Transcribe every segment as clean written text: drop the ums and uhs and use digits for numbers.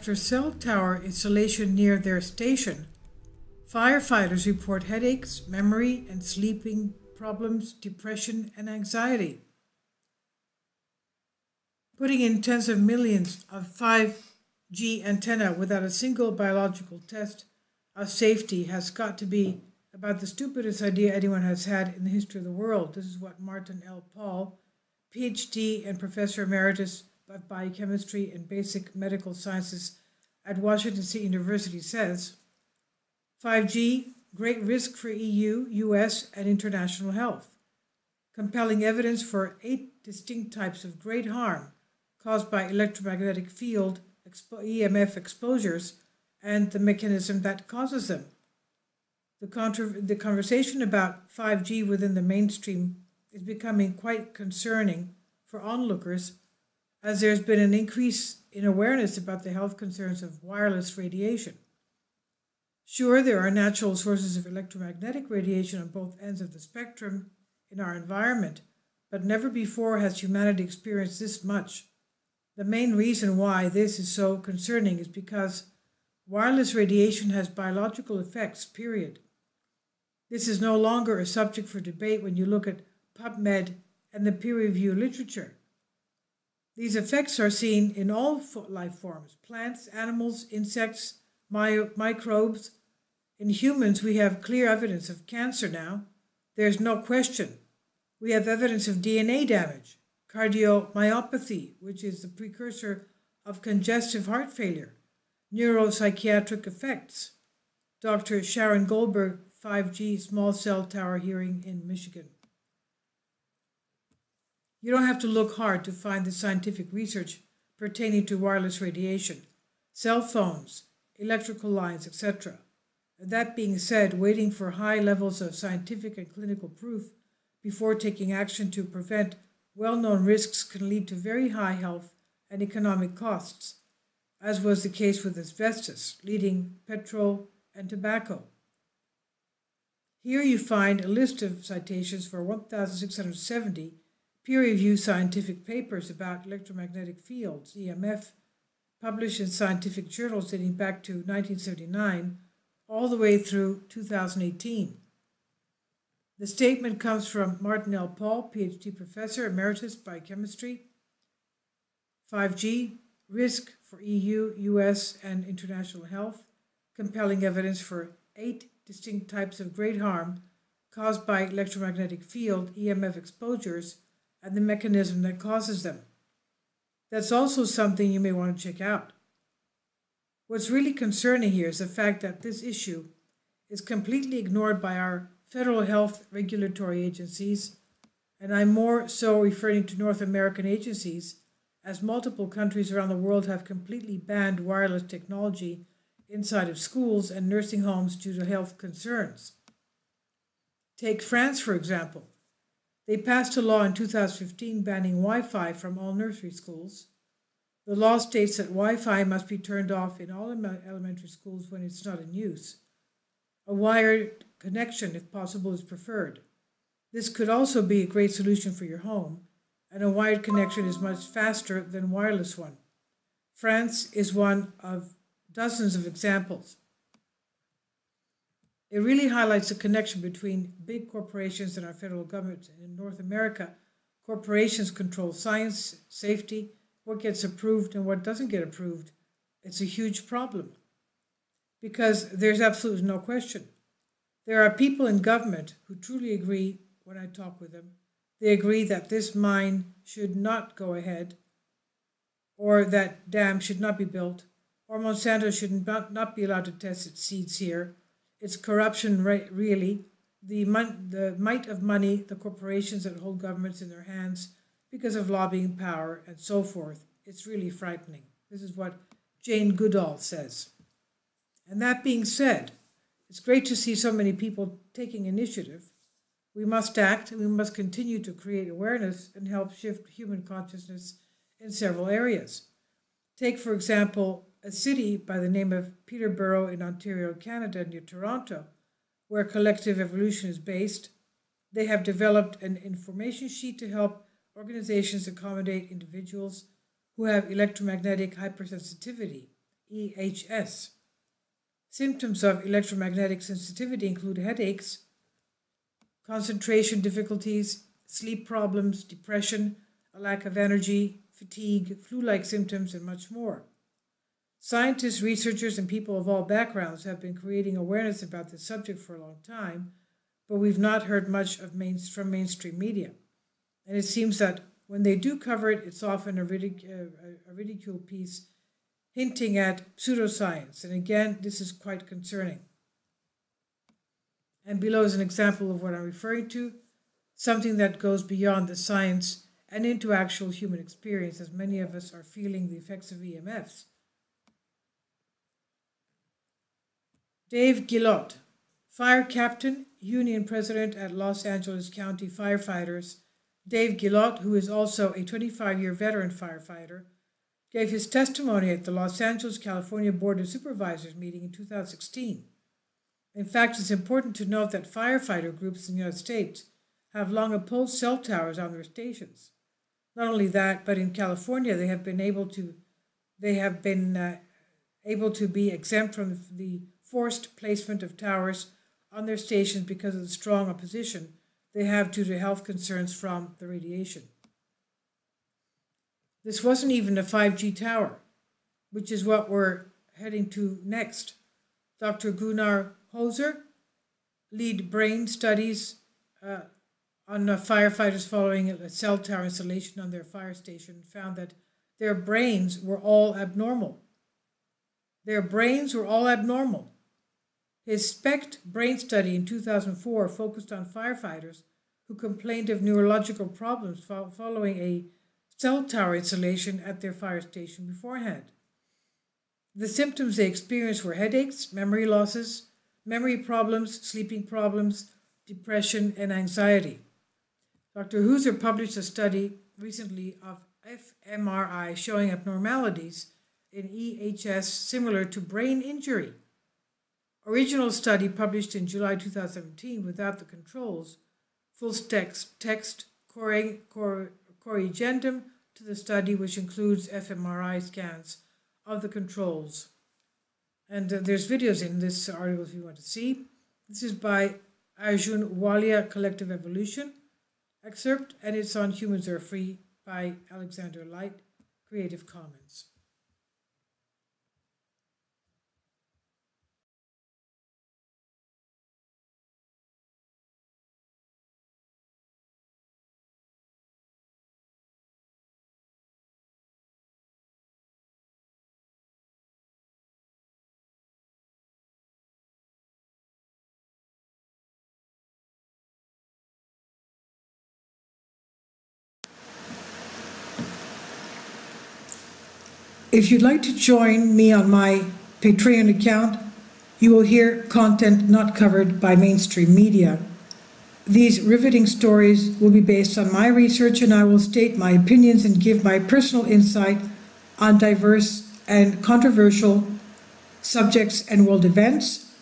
after cell tower installation near their station, firefighters report headaches, memory and sleeping problems, depression, and anxiety. Putting in tens of millions of 5G antenna without a single biological test of safety has got to be about the stupidest idea anyone has had in the history of the world. This is what Martin L. Paul, PhD and Professor Emeritus of Biochemistry and Basic Medical Sciences at Washington State University says. 5G, great risk for EU, US, and international health. Compelling evidence for 8 distinct types of great harm caused by electromagnetic field EMF exposures and the mechanism that causes them. The conversation about 5G within the mainstream is becoming quite concerning for onlookers, as there's been an increase in awareness about the health concerns of wireless radiation. Sure, there are natural sources of electromagnetic radiation on both ends of the spectrum in our environment, but never before has humanity experienced this much. The main reason why this is so concerning is because wireless radiation has biological effects, period. This is no longer a subject for debate when you look at PubMed and the peer-reviewed literature. These effects are seen in all life forms, plants, animals, insects, microbes. In humans, we have clear evidence of cancer now. There's no question. We have evidence of DNA damage, cardiomyopathy, which is the precursor of congestive heart failure, neuropsychiatric effects. Dr. Sharon Goldberg, 5G small cell tower hearing in Michigan. You don't have to look hard to find the scientific research pertaining to wireless radiation, cell phones, electrical lines, etc. That being said, waiting for high levels of scientific and clinical proof before taking action to prevent well-known risks can lead to very high health and economic costs, as was the case with asbestos, leading petrol and tobacco. Here you find a list of citations for 1,670 peer-reviewed scientific papers about electromagnetic fields, EMF, published in scientific journals dating back to 1979, all the way through 2018. The statement comes from Martin L. Paul, PhD Professor Emeritus Biochemistry. 5G, risk for EU, US, and international health. Compelling evidence for 8 distinct types of great harm caused by electromagnetic field, EMF exposures, and the mechanism that causes them. That's also something you may want to check out. What's really concerning here is the fact that this issue is completely ignored by our federal health regulatory agencies, and I'm more so referring to North American agencies, as multiple countries around the world have completely banned wireless technology inside of schools and nursing homes due to health concerns. Take France, for example. They passed a law in 2015 banning Wi-Fi from all nursery schools. The law states that Wi-Fi must be turned off in all elementary schools when it's not in use. A wired connection, if possible, is preferred. This could also be a great solution for your home, and a wired connection is much faster than a wireless one. France is one of dozens of examples. It really highlights the connection between big corporations and our federal government. In North America, corporations control science, safety, what gets approved and what doesn't get approved. It's a huge problem because there's absolutely no question. There are people in government who truly agree when I talk with them. They agree that this mine should not go ahead, or that dam should not be built, or Monsanto should not be allowed to test its seeds here. It's corruption, really. The might of money, the corporations that hold governments in their hands because of lobbying power and so forth. It's really frightening. This is what Jane Goodall says. And that being said, it's great to see so many people taking initiative. We must act, and we must continue to create awareness and help shift human consciousness in several areas. Take, for example, a city by the name of Peterborough in Ontario, Canada, near Toronto, where Collective Evolution is based. They have developed an information sheet to help organizations accommodate individuals who have electromagnetic hypersensitivity, EHS. Symptoms of electromagnetic sensitivity include headaches, concentration difficulties, sleep problems, depression, a lack of energy, fatigue, flu-like symptoms, and much more. Scientists, researchers, and people of all backgrounds have been creating awareness about this subject for a long time, but we've not heard much from mainstream media. And it seems that when they do cover it, it's often a ridicule piece hinting at pseudoscience. And again, this is quite concerning. And below is an example of what I'm referring to, something that goes beyond the science and into actual human experience, as many of us are feeling the effects of EMFs. Dave-Gillotte, fire captain, union president at Los Angeles County Firefighters. Dave-Gillotte, who is also a 25-year veteran firefighter, gave his testimony at the Los Angeles, California Board of Supervisors meeting in 2016. In fact, it's important to note that firefighter groups in the United States have long opposed cell towers on their stations. Not only that, but in California they have been able to be exempt from the forced placement of towers on their stations because of the strong opposition they have due to health concerns from the radiation. This wasn't even a 5G tower, which is what we're heading to next. Dr. Gunnar Hoser, lead brain studies on firefighters following a cell tower installation on their fire station, found that their brains were all abnormal. Their brains were all abnormal. His SPECT brain study in 2004 focused on firefighters who complained of neurological problems following a cell tower installation at their fire station beforehand. The symptoms they experienced were headaches, memory losses, memory problems, sleeping problems, depression, and anxiety. Dr. Hoser published a study recently of fMRI showing abnormalities in EHS similar to brain injury. Original study published in July 2017 without the controls, full text corrigendum to the study, which includes fMRI scans of the controls. And there's videos in this article if you want to see. This is by Arjun Walia, Collective Evolution excerpt, and it's on Humans Are Free by Alexander Light, Creative Commons. If you'd like to join me on my Patreon account, you will hear content not covered by mainstream media. These riveting stories will be based on my research, and I will state my opinions and give my personal insight on diverse and controversial subjects and world events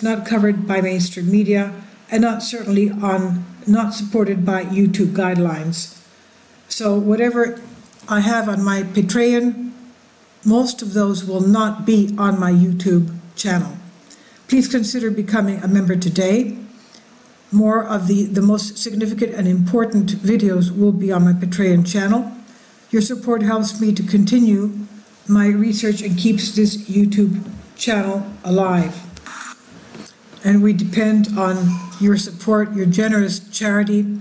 not covered by mainstream media, and not supported by YouTube guidelines. So whatever I have on my Patreon, most of those will not be on my YouTube channel. Please consider becoming a member today. More of the most significant and important videos will be on my Patreon channel. Your support helps me to continue my research and keeps this YouTube channel alive. And we depend on your support, your generous charity,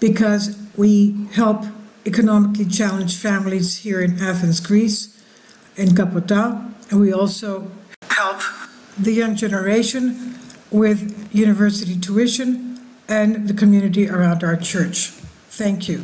because we help economically challenged families here in Athens, Greece, in Kapota, and we also help the young generation with university tuition and the community around our church. Thank you.